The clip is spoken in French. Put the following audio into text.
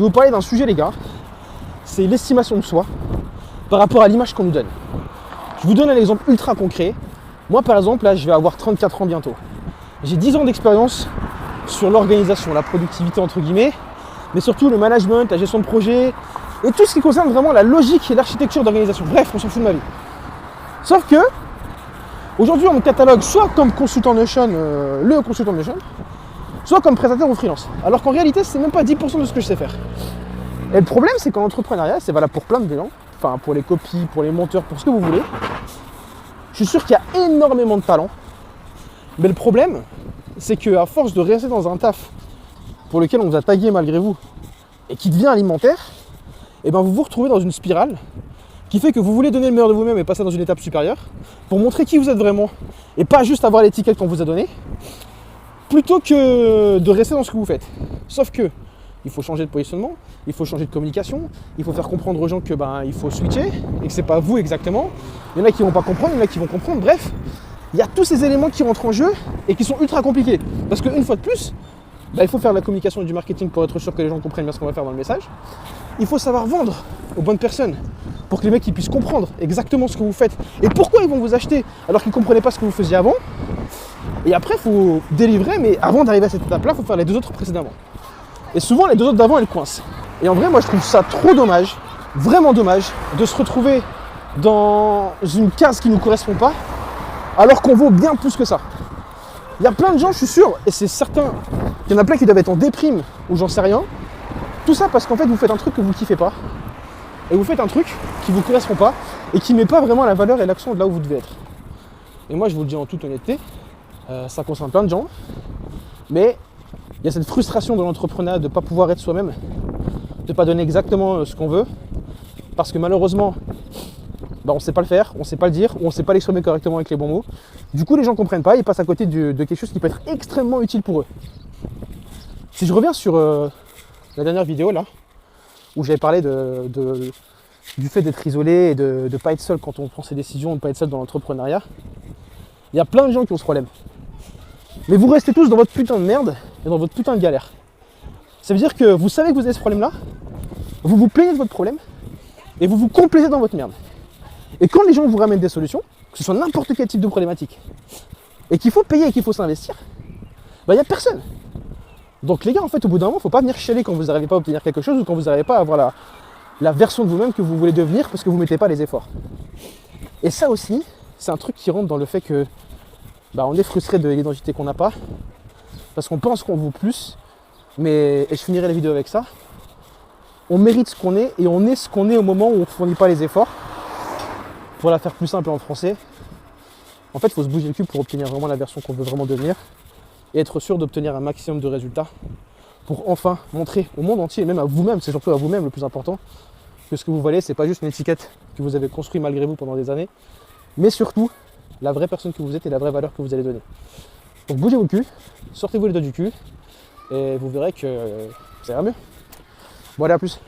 Je vais vous parler d'un sujet, les gars, c'est l'estimation de soi par rapport à l'image qu'on nous donne. Je vous donne un exemple ultra concret. Moi, par exemple, là, je vais avoir 34 ans bientôt. J'ai 10 ans d'expérience sur l'organisation, la productivité, entre guillemets, mais surtout le management, la gestion de projet et tout ce qui concerne vraiment la logique et l'architecture d'organisation. Bref, on s'en fout de ma vie. Sauf que, aujourd'hui, on me catalogue soit comme consultant Notion, le consultant Notion, soit comme prestataire ou freelance. Alors qu'en réalité, c'est même pas 10% de ce que je sais faire. Et le problème, c'est qu'en entrepreneuriat, c'est valable pour plein de gens, enfin pour les copies, pour les monteurs, pour ce que vous voulez. Je suis sûr qu'il y a énormément de talent. Mais le problème, c'est qu'à force de rester dans un taf pour lequel on vous a tagué malgré vous et qui devient alimentaire, et ben vous vous retrouvez dans une spirale qui fait que vous voulez donner le meilleur de vous-même et passer dans une étape supérieure pour montrer qui vous êtes vraiment et pas juste avoir l'étiquette qu'on vous a donnée, plutôt que de rester dans ce que vous faites. Sauf que il faut changer de positionnement, il faut changer de communication, il faut faire comprendre aux gens que il faut switcher et que c'est pas vous exactement. Il y en a qui vont pas comprendre, il y en a qui vont comprendre. Bref, il y a tous ces éléments qui rentrent en jeu et qui sont ultra compliqués. Parce qu'une fois de plus, il faut faire de la communication et du marketing pour être sûr que les gens comprennent bien ce qu'on va faire dans le message. Il faut savoir vendre aux bonnes personnes pour que les mecs ils puissent comprendre exactement ce que vous faites et pourquoi ils vont vous acheter alors qu'ils ne comprenaient pas ce que vous faisiez avant. Et après, il faut délivrer, mais avant d'arriver à cette étape-là, il faut faire les deux autres précédemment. Et souvent, les deux autres d'avant, elles coincent. Et en vrai, moi, je trouve ça trop dommage, vraiment dommage, de se retrouver dans une case qui ne nous correspond pas, alors qu'on vaut bien plus que ça. Il y a plein de gens, je suis sûr, et c'est certain, qu'il y en a plein qui doivent être en déprime, ou j'en sais rien. Tout ça parce qu'en fait, vous faites un truc que vous ne kiffez pas, et vous faites un truc qui ne vous correspond pas, et qui ne met pas vraiment la valeur et l'accent de là où vous devez être. Et moi, je vous le dis en toute honnêteté, ça concerne plein de gens, mais il y a cette frustration de l'entrepreneuriat de ne pas pouvoir être soi-même, de ne pas donner exactement ce qu'on veut, parce que malheureusement, on ne sait pas le faire, on ne sait pas le dire, ou on ne sait pas l'exprimer correctement avec les bons mots. Du coup, les gens ne comprennent pas, ils passent à côté de quelque chose qui peut être extrêmement utile pour eux. Si je reviens sur la dernière vidéo là, où j'avais parlé du fait d'être isolé et de ne pas être seul quand on prend ses décisions, de ne pas être seul dans l'entrepreneuriat, il y a plein de gens qui ont ce problème. Mais vous restez tous dans votre putain de merde et dans votre putain de galère. Ça veut dire que vous savez que vous avez ce problème-là, vous vous plaignez de votre problème et vous vous complaisez dans votre merde. Et quand les gens vous ramènent des solutions, que ce soit n'importe quel type de problématique, et qu'il faut payer et qu'il faut s'investir, il n'y a personne. Donc les gars, en fait, au bout d'un moment, il ne faut pas venir chialer quand vous n'arrivez pas à obtenir quelque chose ou quand vous n'arrivez pas à avoir la version de vous-même que vous voulez devenir parce que vous ne mettez pas les efforts. Et ça aussi, c'est un truc qui rentre dans le fait que on est frustré de l'identité qu'on n'a pas, parce qu'on pense qu'on vaut plus, et je finirai la vidéo avec ça, on mérite ce qu'on est et on est ce qu'on est au moment où on ne fournit pas les efforts. Pour la faire plus simple en français, en fait il faut se bouger le cul pour obtenir vraiment la version qu'on veut vraiment devenir et être sûr d'obtenir un maximum de résultats pour enfin montrer au monde entier et même à vous-même, c'est surtout à vous-même le plus important, que ce que vous valez c'est pas juste une étiquette que vous avez construite malgré vous pendant des années, mais surtout la vraie personne que vous êtes et la vraie valeur que vous allez donner. Donc bougez-vous le cul, sortez-vous les doigts du cul et vous verrez que ça ira mieux. Bon allez, à plus.